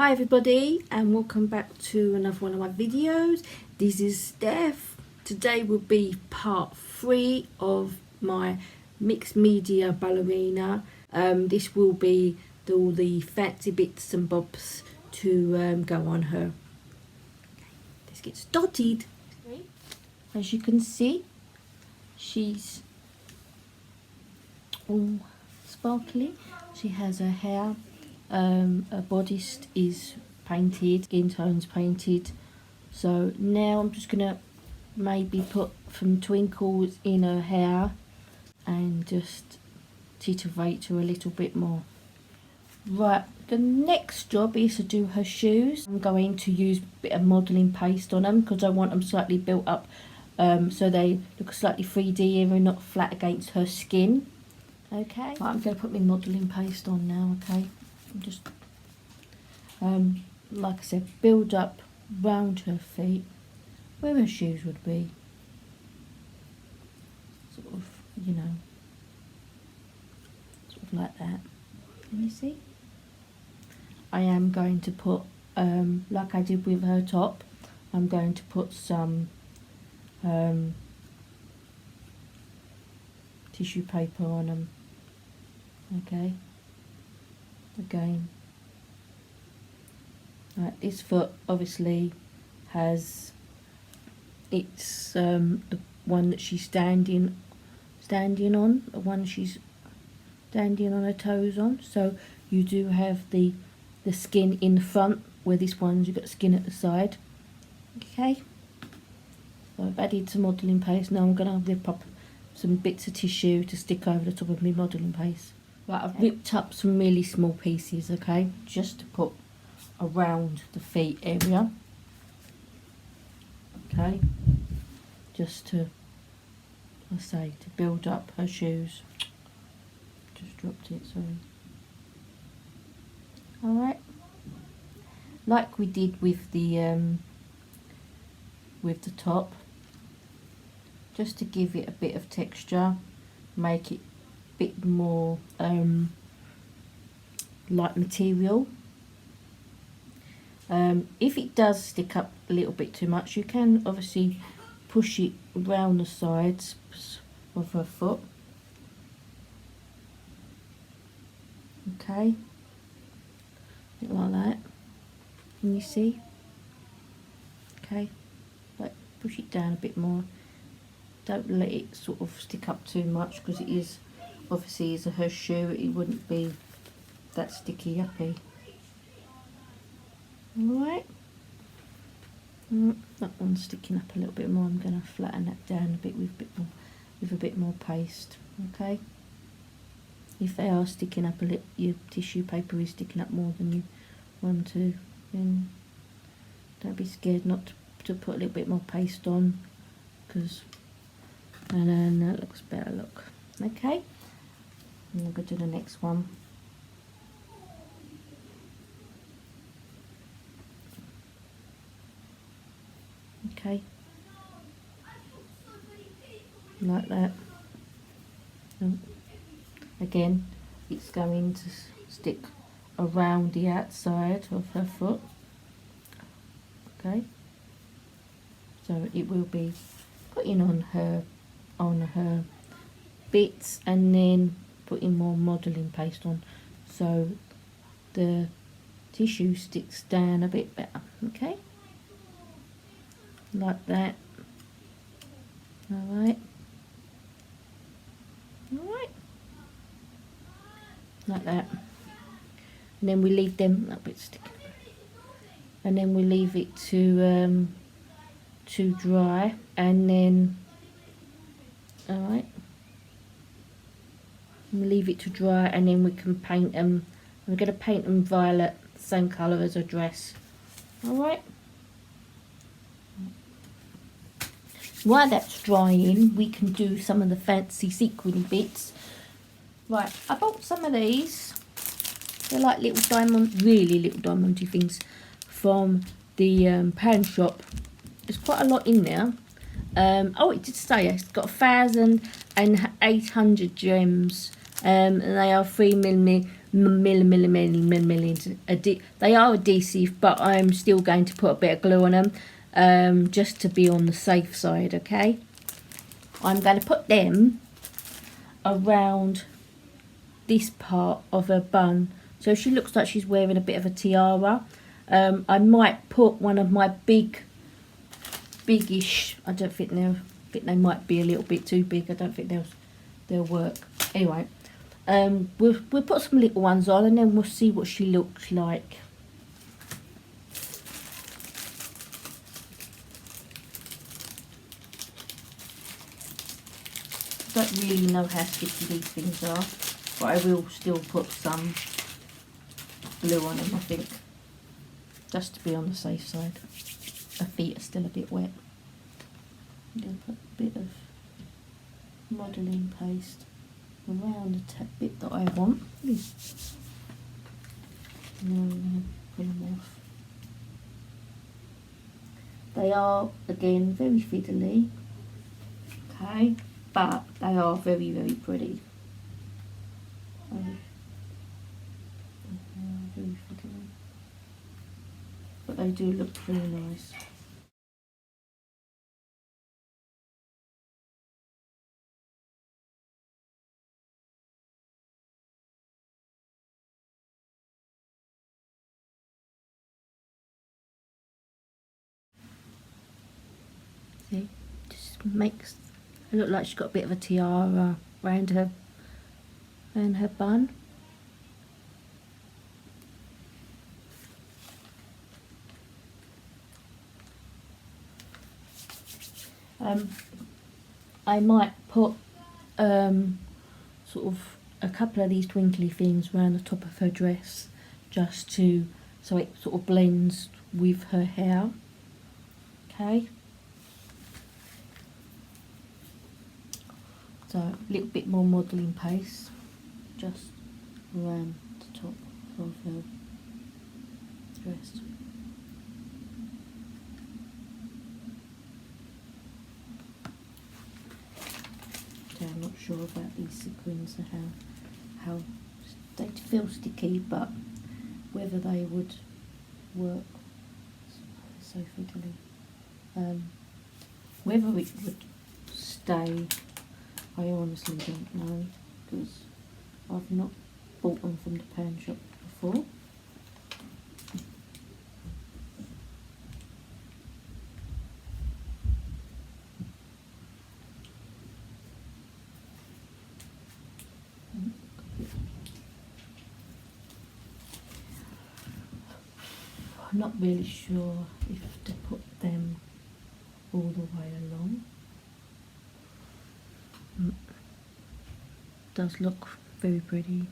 Hi everybody and welcome back to another one of my videos. This is Steph. Today will be part 3 of my mixed media ballerina. This will be all the fancy bits and bobs to go on her. Let's get started. As you can see, she's all sparkly. She has her hair. Her bodice is painted, skin tones painted. So now I'm just gonna maybe put some twinkles in her hair and just titivate her a little bit more. Right, the next job is to do her shoes. I'm going to use a bit of modelling paste on them because I want them slightly built up so they look slightly 3D and not flat against her skin. Okay, right, I'm going to put my modelling paste on now, okay? Just like I said, build up round her feet where her shoes would be, sort of, you know, sort of like that. Can you see? I am going to put like I did with her top, I'm going to put some tissue paper on them. Okay, again, right, this foot obviously has, it's the one that she's standing on, the one she's standing on her toes on, so you do have the skin in the front, where this one's you've got skin at the side. Okay, so I've added some modelling paste. Now I'm going to rip up some bits of tissue to stick over the top of my modelling paste. Right, I've ripped up some really small pieces, okay, just to put around the feet area. Okay, just to, I say, to build up her shoes. Just dropped it, sorry. Alright, like we did with the top, just to give it a bit of texture, make it a bit more light material. If it does stick up a little bit too much, you can obviously push it around the sides of her foot. Okay, like that. Can you see? Okay, but push it down a bit more. Don't let it sort of stick up too much because it is obviously is her shoe. It wouldn't be that sticky uppy. Alright, that one's sticking up a little bit more. I'm going to flatten that down a bit with a bit more paste. Okay, if they are sticking up a little, your tissue paper is sticking up more than you want to, then don't be scared not to put a little bit more paste on, because and then that looks better. Look, okay, and we'll go to the next one. Okay, like that. Again, it's going to stick around the outside of her foot. Okay, so it will be putting on her bits and then putting more modelling paste on, so the tissue sticks down a bit better. Okay, like that. Alright, like that, and then we leave them a bit sticky, and then we leave it to dry, and then alright, we leave it to dry, and then we can paint them. I'm going to paint them violet, same colour as her dress. Alright, while that's drying, we can do some of the fancy sequin bits. Right, I bought some of these. They're like little diamond, really little diamondy things from the pan shop. There's quite a lot in there. Oh, it did say it's got 1,800 gems, and they are 3mm millions. They are adhesive, but I'm still going to put a bit of glue on them, just to be on the safe side. Okay, I'm going to put them around this part of her bun, so she looks like she's wearing a bit of a tiara. I might put one of my biggish. I don't think they might be a little bit too big. I don't think they'll work. Anyway, we'll put some little ones on, and then we'll see what she looks like. I don't really know how sticky these things are, but I will still put some glue on them, I think, just to be on the safe side. Her feet are still a bit wet. I'm going to put a bit of modelling paste around the bit that I want. And then I'm going to pull them off. They are, again, very fiddly, okay, but they are very, very pretty. They are very fiddly, but they do look really nice. See, just makes it look like she's got a bit of a tiara around her bun. I might put sort of a couple of these twinkly things around the top of her dress, just to so it sort of blends with her hair. Okay. So a little bit more modelling paste just around the top of her dress. Okay, I'm not sure about these sequins and how they feel sticky, but whether they would work. So fiddly. Whether it would stay, I honestly don't know, because I've not bought them from the pan shop before. I'm not really sure if to put them all the way along. Does look very pretty.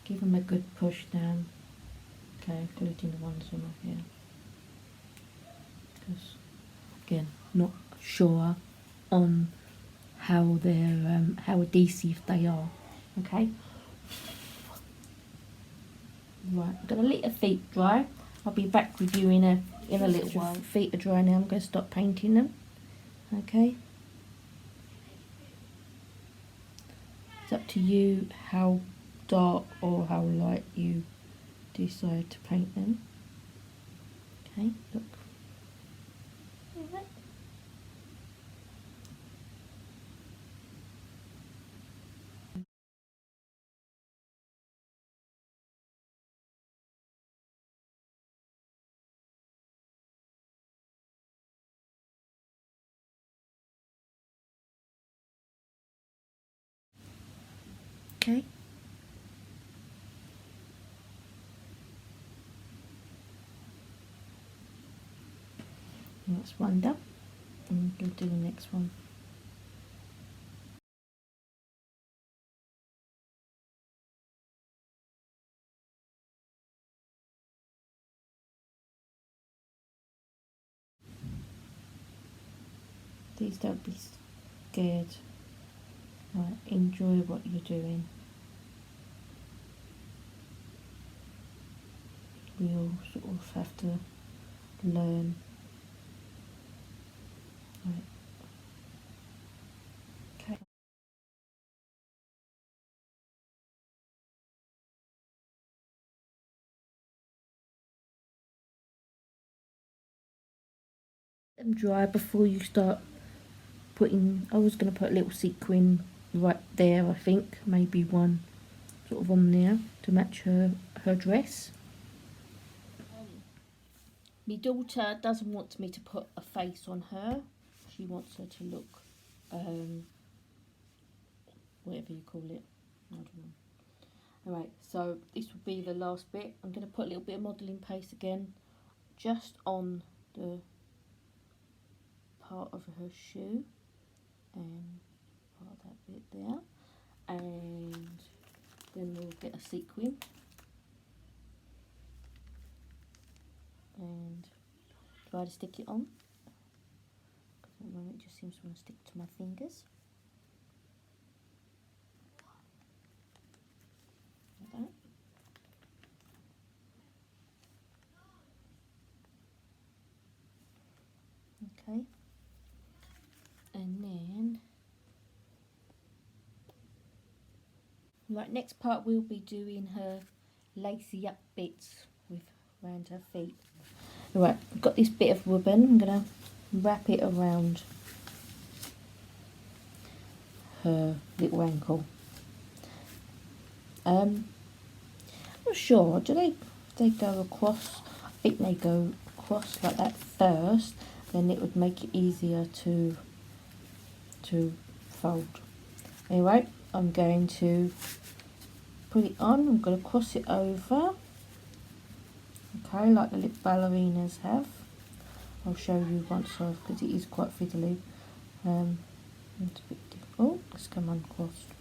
Give them a good push down. Okay, including the ones on my hair. Because again, not sure on how they're how adhesive they are. Okay. Right, I'm gonna let her feet dry. I'll be back with you in a little while. Feet are dry now. I'm going to start painting them. Okay. It's up to you how dark or how light you decide to paint them. Okay, look. Okay. That's one done. I'm going to do the next one. Please don't be scared. Right, enjoy what you're doing. We all sort of have to learn. Right. Let them dry before you start putting. I was going to put a little sequin right there, I think, maybe one sort of on there to match her dress. My daughter doesn't want me to put a face on her. She wants her to look, whatever you call it. I don't know. Alright, so this will be the last bit. I'm going to put a little bit of modelling paste again, just on the part of her shoe, and part of that bit there. And then we'll get a sequin. And try to stick it on. Because at the moment it just seems to want to stick to my fingers. Like that. Okay. And then, right, next part we'll be doing her lacy up bits with around her feet. Alright, I've got this bit of ribbon. I'm going to wrap it around her little ankle. I'm not sure, do they go across? I think they go across like that first, then it would make it easier to fold. Anyway, I'm going to put it on. I'm going to cross it over, okay, like the little ballerinas have. I'll show you once I've, because it is quite fiddly. It's a bit difficult. Let's come uncrossed.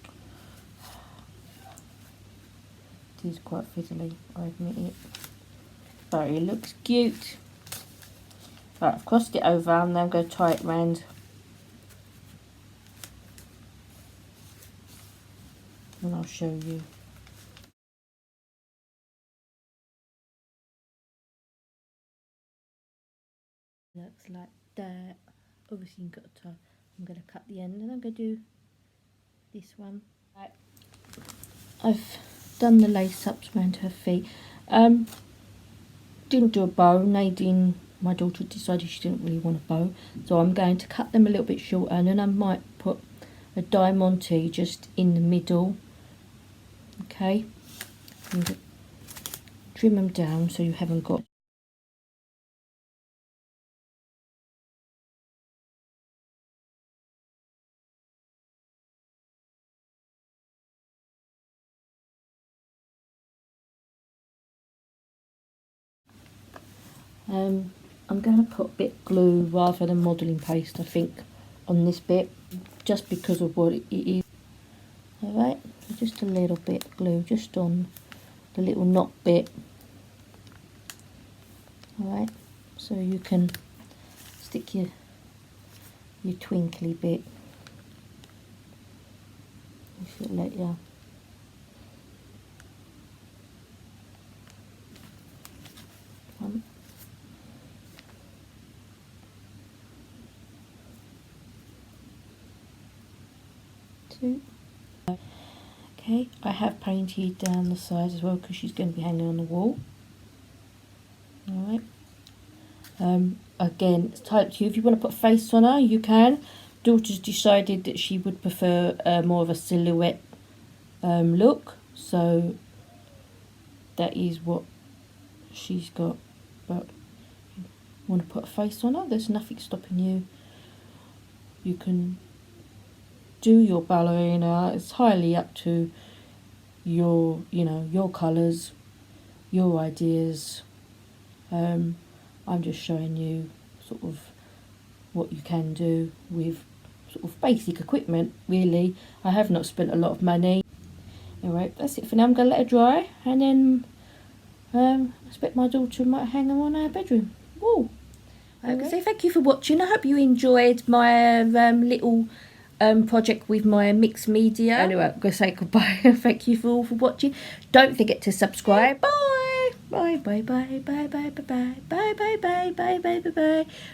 It is quite fiddly, I admit it, but it looks cute. Right, I've crossed it over, and now I'm going to tie it round. And I'll show you. Looks like that. Obviously you've got to tie. I'm going to cut the end, and I'm going to do this one. Right. I've done the lace ups around her feet. Didn't do a bow. Nadine, my daughter, decided she didn't really want a bow, so I'm going to cut them a little bit shorter, and then I might put a diamante just in the middle. Okay, and trim them down so you haven't got. I'm going to put a bit of glue rather than modelling paste, I think, on this bit, just because of what it is. Alright, so just a little bit of glue just on the little knot bit. Alright, so you can stick your twinkly bit, if it let you. Two. Okay, I have painted down the sides as well because she's going to be hanging on the wall. Alright. Again, it's entirely up to you. If you want to put a face on her, you can. Daughter's decided that she would prefer more of a silhouette look, so that is what she's got. But if you want to put a face on her, there's nothing stopping you. You can do your ballerina. It's highly up to your, your colours, your ideas. I'm just showing you sort of what you can do with sort of basic equipment, really. I have not spent a lot of money. Alright, that's it for now. I'm going to let her dry, and then I expect my daughter might hang them on her bedroom wall. Okay, so thank you for watching. I hope you enjoyed my little project with my mixed media. Anyway, I'm going to say goodbye. Thank you all for watching. Don't forget to subscribe. Bye. Bye, bye, bye, bye, bye, bye, bye, bye, bye, bye, bye, bye, bye, bye, bye.